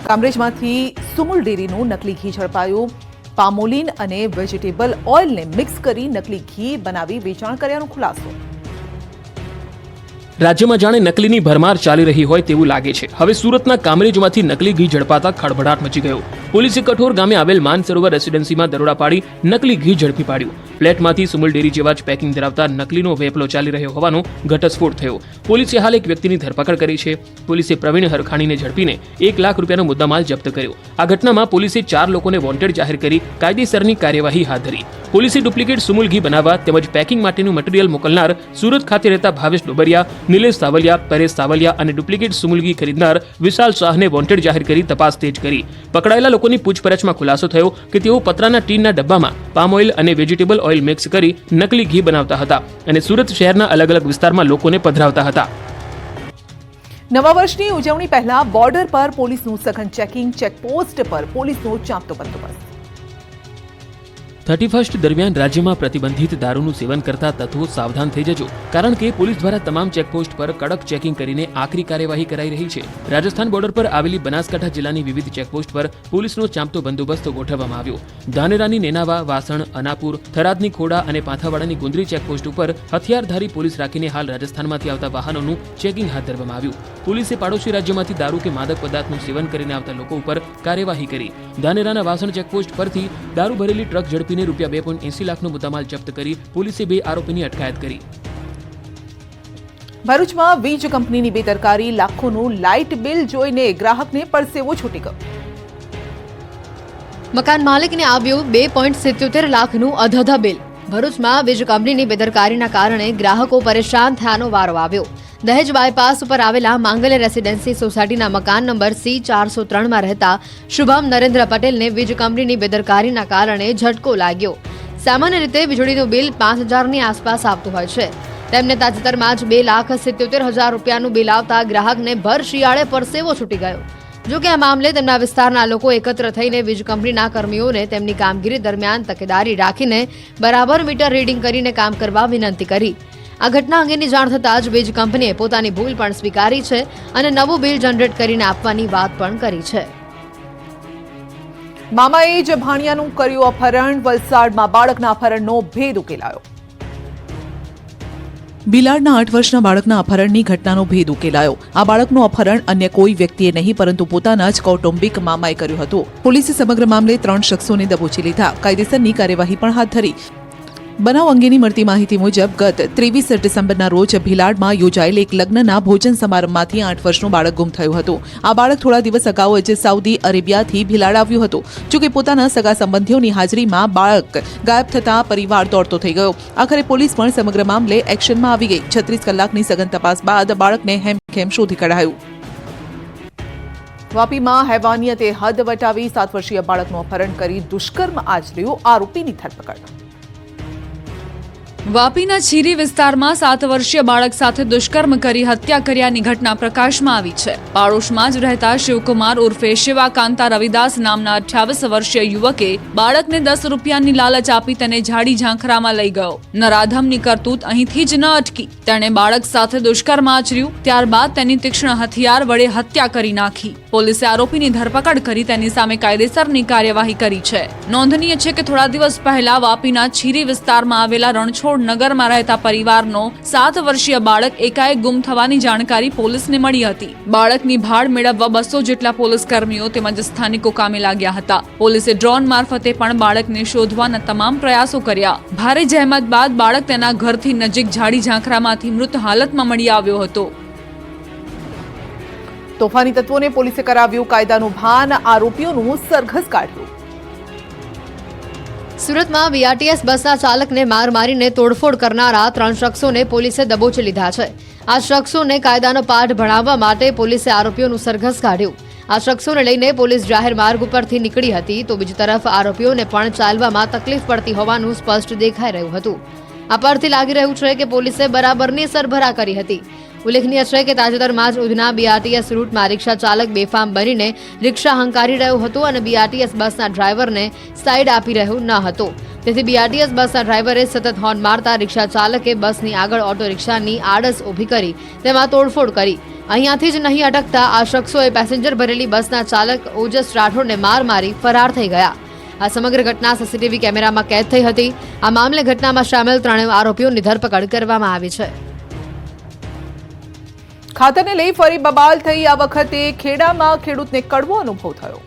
કામરેજમાંથી સુમુલ ડેરીનું નકલી ઘી ઝડપાયું। પામોલીન અને વેજીટેબલ ઓઇલને મિક્સ કરી નકલી ઘી બનાવી વેચાણ કર્યાનો ખુલાસો। રાજ્યમાં જાણે નકલીની ભરમાર ચાલી રહી હોય તેવું લાગે છે। હવે સુરતના કામરેજમાંથી નકલી ઘી ઝડપાતા ખળભળાટ મચી ગયો। પોલીસે કઠોર ગામે આવેલ માનસરોવર રેસિડેન્સીમાં દરોડા પાડી નકલી ઘી ઝડપી પાડ્યું। ફ્લેટમાંથી સુમુલ ડેરી જેવા જ પેકિંગ ધરાવતા નકલીનો વેપલો ચાલી રહ્યો હોવાનો ઘટસ્ફોટ થયો। પોલીસે હાલ એક વ્યક્તિની ધરપકડ કરી છે। પોલીસે પ્રવીણ હરખાણીને ઝડપીને 1 લાખ રૂપિયાનો મુદ્દામાલ જપ્ત કર્યો। આ ઘટનામાં પોલીસે 4 લોકોને વોન્ટેડ જાહેર કરી કાયદેસરની કાર્યવાહી હાથ ધરી। પોલીસે ડુપ્લિકેટ સુમુલ ઘી બનાવવા તેમજ પેકિંગ માટેનું મટીરીયલ મોકલનાર સુરત ખાતે રહેતા ભાવેશ ડોબરિયા, નિલેશ સાવલિયા, પરેશ સાવલિયા અને ડુપ્લિકેટ સુમુલ ઘી ખરીદનાર વિશાલ શાહને વોન્ટેડ જાહેર કરી તપાસ તેજ કરી। પકડાયેલા લોકોની પૂછપરછમાં ખુલાસો થયો કે તેઓ પતરાના ટીનના ડબ્બામાં પામ ઓઇલ અને વેજીટેબલ ઓઇલ મિક્સ કરી નકલી ઘી બનાવતા હતા અને સુરત શહેરના અલગ અલગ વિસ્તારમાં લોકોને પધરાવતા હતા। નવા વર્ષની ઉજવણી પહેલા બોર્ડર પર પોલીસનું સઘન ચેકિંગ, ચેકપોસ્ટ પર પોલીસનો ચાંપતો બંદોબસ્ત। 31 દરમિયાન રાજ્યમાં પ્રતિબંધિત દારૂનું સેવન કરતા તત્વો સાવધાન થઈ જજો, કારણ કે પોલીસ દ્વારા તમામ ચેકપોસ્ટ પર કડક ચેકિંગ કરીને આકરી કાર્યવાહી કરાઈ રહી છે। રાજસ્થાન બોર્ડર પર આવેલી બનાસકાંઠા જિલ્લાની વિવિધ ચેકપોસ્ટ પર પોલીસનો ચાંપતો બંદોબસ્ત ગોઠવવામાં આવ્યો। ધાનેરાની નેનાવા, વાસણ, અનાપુર, થરાદની ખોડા અને પાંથાવાડાની ગુંદરી ચેકપોસ્ટ ઉપર હથિયારધારી પોલીસ રાખીને હાલ રાજસ્થાનમાંથી આવતા વાહનોનું ચેકિંગ હાથ ધરવામાં આવ્યું। પોલીસે પાડોશી રાજ્યમાંથી દારૂ કે માદક પદાર્થનું સેવન કરીને આવતા લોકો ઉપર કાર્યવાહી કરી। ધાનેરાના વાસણ ચેકપોસ્ટ પરથી દારૂ ભરેલી ટ્રક ઝડપી ₹2.80 લાખનો મુદ્દામાલ જપ્ત કરી પોલીસે 2 આરોપીની અટકાયત કરી। ભરૂચમાં વીજ કંપનીની બેદરકારી, લાખોનું લાઇટ બિલ જોઈને ગ્રાહકને પરસેવો છૂટી ગયો। મકાન માલિકને આવ્યું 2.77 લાખનું અધધ બિલ। ભરૂચમાં વીજ કંપનીની બેદરકારીના કારણે ગ્રાહકો પરેશાન થયાનો વારો આવ્યો। દહેજ બાયપાસ ઉપર આવેલા માંગલ્ય રેસિડેન્સી સોસાયટીના મકાન નંબર C403માં રહેતા શુભમ નરેન્દ્ર પટેલને વીજ કંપનીની બેદરકારીના કારણે ઝટકો લાગ્યો। સામાન્ય રીતે વીજળીનું બિલ 5,000ની આસપાસ આવતું હોય છે। તેમને તાજેતરમાં જ ₹2,77,000 બિલ આવતા ગ્રાહકને ભર શિયાળે પરસેવો છૂટી ગયો। જો કે આ મામલે તેમના વિસ્તારના લોકો એકત્ર થઈને વીજ કંપનીના કર્મીઓને તેમની કામગીરી દરમિયાન તકેદારી રાખીને બરાબર મીટર રીડિંગ કરીને કામ કરવા વિનંતી કરી। આ ઘટના અંગેની જાણ થતાં જ વીજ કંપનીએ પોતાની ભૂલ પણ સ્વીકારી છે અને નવું બિલ જનરેટ કરીને આપવાની વાત પણ કરી છે। મામાએ જ ભાણિયાનું કર્યું અપહરણ। વલસાડમાં બાળકના અપહરણનો ભેદ ઉકેલાયો। બિલાડના 8 વર્ષના બાળકના અપહરણની ઘટનાનો ભેદ ઉકેલાયો। આ બાળકનું અપહરણ અન્ય કોઈ વ્યક્તિએ નહીં પરંતુ પોતાના જ કૌટુંબિક મામાએ કર્યું હતું। પોલીસે સમગ્ર મામલે 3 શખ્સોને દબોચી લીધા। કાયદેસરની કાર્યવાહી પણ હાથ ધરી। બનાવ અંગેની મળતી માહિતી મુજબ ગત 23 ડિસેમ્બરના રોજ ભિલાડમાં યોજાયેલ એક લગ્નના ભોજન સમારંભમાંથી 8 વર્ષનું બાળક ગુમ થયું હતું। આ બાળક થોડા દિવસ અગાઉ જ સાઉદી અરેબિયાથી ભિલાડ આવ્યું હતું। જોકે પોતાના સગા સંબંધીઓની હાજરીમાં બાળક ગાયબ થતાં પરિવાર દોડતો થઈ ગયો। આખરે પોલીસ પણ સમગ્ર મામલે એક્શનમાં આવી ગઈ। 36 કલાકની સઘન તપાસ બાદ બાળકને હેમખેમ શોધી કઢાયું। વાપીમાં હેવાનિયતે હદ વટાવી 7 વર્ષીય બાળકનું અપહરણ કરી દુષ્કર્મ આચર્યું, આરોપીની ધરપકડ। વાપીના ચીરી વિસ્તારમાં 7 વર્ષીય બાળક સાથે દુષ્કર્મ કરી હત્યા કર્યાની ઘટના પ્રકાશમાં આવી છે। પાડોશમાં જ રહેતા શિવકુમાર ઉર્ફે શિવા કાંતા રવિદાસ નામના 28 વર્ષીય યુવકે બાળકને 10 રૂપિયાની લાલચ આપી તેને ઝાડી ઝાંખરામાં લઈ ગયો। નરાધમની કરતૂત અહીંથી જ ન અટકી। તેણે બાળક સાથે દુષ્કર્મ આચર્યું, ત્યારબાદ તેની તીક્ષ્ણ હથિયાર વડે હત્યા કરી નાખી। પોલીસે આરોપીની ધરપકડ કરી તેની સામે કાયદેસરની કાર્યવાહી કરી છે। નોંધનીય છે કે થોડા દિવસ પહેલા વાપીના ચીરી વિસ્તારમાં આવેલા રણછોડ નગરમાં રહેતા પરિવારનો 7 વર્ષીય બાળક એકાએક ગુમ થવાની જાણકારી પોલીસને મળી હતી। બાળકની ભાળ મેળવવા 200 જેટલા પોલીસ કર્મીઓ તેમજ સ્થાનિકો કામે લાગ્યા હતા। પોલીસે ડ્રોન મારફતે પણ બાળકને શોધવાના તમામ પ્રયાસો કર્યા। ભારે જહેમત બાદ બાળક તેના ઘરથી નજીક ઝાડી ઝાંખરામાંથી મૃત હાલતમાં મળી આવ્યો હતો। તોફાની તત્વોને પોલીસે કરાવ્યું કાયદાનું ભાન, આરોપીઓનું સરઘસ કાઢ્યું। સુરતમાં બીઆરટીએસ બસના ચાલકને માર મારીને તોડફોડ કરનારા 3 શખ્સોને પોલીસે દબોચી લીધા છે। આ શખ્સોને કાયદાનો પાઠ ભણાવવા માટે પોલીસે આરોપીઓનું સરઘસ કાઢ્યું। આ શખ્સોને લઈને પોલીસ જાહેર માર્ગ ઉપરથી નીકળી હતી તો બીજી તરફ આરોપીઓને પણ ચાલવામાં તકલીફ પડતી હોવાનું સ્પષ્ટ દેખાઈ રહ્યું હતું। આ પરથી લાગી રહ્યું છે કે પોલીસે બરાબરની સરભરા કરી હતી। ઉલ્લેખનીય છે કે તાજેતરમાં જ ઉધના બીઆરટીએસ રૂટમાં રિક્ષા ચાલક બેફામ બનીને રિક્ષા હંકારી રહ્યો હતો અને બીઆરટીએસ બસના ડ્રાઈવરને સાઈડ આપી રહ્યો ન હતો। તેથી બીઆરટીએસ બસના ડ્રાઈવરે સતત હોર્ન મારતા રિક્ષા ચાલકે બસની આગળ ઓટો રિક્ષાની આડસ ઊભી કરી તેમાં તોડફોડ કરી। અહીંયાથી જ નહીં અટકતા આ શખ્સોએ પેસેન્જર ભરેલી બસના ચાલક ઓજસ રાઠોડને માર મારી ફરાર થઈ ગયા. આ સમગ્ર ઘટના સીસીટીવી કેમેરામાં કેદ થઈ હતી. આ મામલે ઘટનામાં સામેલ 3 આરોપીઓની ધરપકડ કરવામાં આવી છે. ખાતરને લઈ ફરી બબાલ થઈ. આ વખતે ખેડામાં ખેડૂતને કડવો અનુભવ થયો.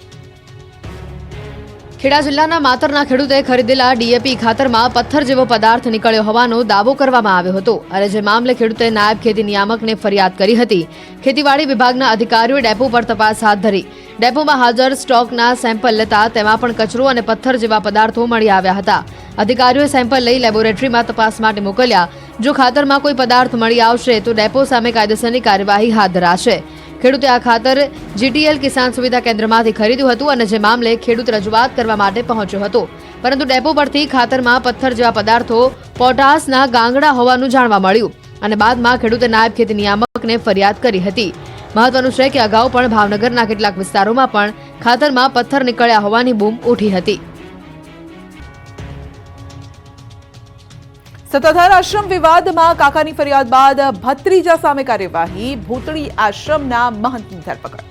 ખેડા જિલ્લાના માતરના ખેડૂતે ખરીદેલા ડીએપી ખાતરમાં પથ્થર જેવો પદાર્થ નીકળ્યો હોવાનો દાવો કરવામાં આવ્યો હતો. અને જે મામલે ખેડૂતે નાયબ ખેતી નિયામકને ફરિયાદ કરી હતી. ખેતીવાડી વિભાગના અધિકારીઓએ ડેપો પર તપાસ હાથ ધરી. ડેપોમાં હાજર સ્ટોકના સેમ્પલ લેતા તેમાં પણ કચરો અને પથ્થર જેવા પદાર્થો મળી આવ્યા હતા. અધિકારીઓએ સેમ્પલ લઈ લેબોરેટરીમાં તપાસ માટે મોકલ્યા. જો ખાતરમાં કોઈ પદાર્થ મળી આવશે તો ડેપો સામે કાયદેસરની કાર્યવાહી હાથ ધરાશે. ખેડૂતે આ ખાતર જીટીએલ કિસાન સુવિધા કેન્દ્રમાંથી ખરીદ્યું હતું અને જે મામલે ખેડૂત રજૂઆત કરવા માટે પહોંચ્યો હતો. પરંતુ ડેપો પરથી ખાતરમાં પથ્થર જેવા પદાર્થો પોટાશના ગાંગડા હોવાનું જાણવા મળ્યું અને બાદમાં ખેડૂતે નાયબ ખેતી નિયામકને ફરિયાદ કરી હતી. મહત્વનું છે કે અગાઉ પણ ભાવનગરના કેટલાક વિસ્તારોમાં પણ ખાતરમાં પથ્થર નીકળ્યા હોવાની બૂમ ઉઠી હતી. સત્તાધાર આશ્રમ વિવાદમાં કાકાની ફરિયાદ બાદ ભત્રીજા સામે કાર્યવાહી. ભૂતળી આશ્રમના મહંતની ધરપકડ.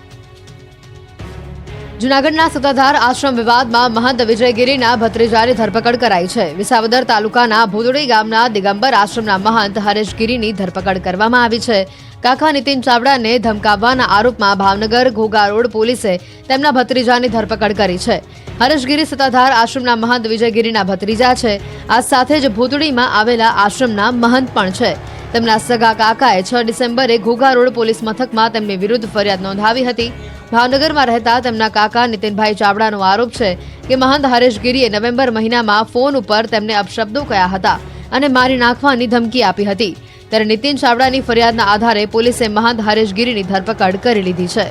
જૂનાગઢના સત્તાધાર આશ્રમ વિવાદમાં મહંત વિજયગીરીના ભત્રીજાની ધરપકડ કરાઈ છે. વિસાવદર તાલુકાના ભૂતળી ગામના દિગંબર આશ્રમના મહંત હરેશગીરીની ધરપકડ કરવામાં આવી છે. કાકા નીતિન ચાવડાને ધમકાવવાના આરોપમાં ભાવનગર ઘોઘા રોડ પોલીસે તેમના ભત્રીજાની ધરપકડ કરી છે. હરેશગીરી સત્તાધાર આશ્રમના મહંત વિજયગીરીના ભત્રીજા છે. આ સાથે જ ભૂતળીમાં આવેલા આશ્રમના મહંત પણ છે. તેમના સગા કાકાએ 6 ડિસેમ્બરે ઘોઘા રોડ પોલીસ મથકમાં તેમની વિરુદ્ધ ફરિયાદ નોંધાવી હતી. ભાવનગરમાં રહેતા તેમના કાકા નીતિનભાઈ ચાવડાનો આરોપ છે કે મહંત હરેશગીરીએ નવેમ્બર મહિનામાં ફોન ઉપર તેમને અપશબ્દો કહ્યા હતા અને મારી નાખવાની ધમકી આપી હતી. ત્યારે નીતિન ચાવડાની ફરિયાદના આધારે પોલીસે મહંત હરેશગીરીની ધરપકડ કરી લીધી છે.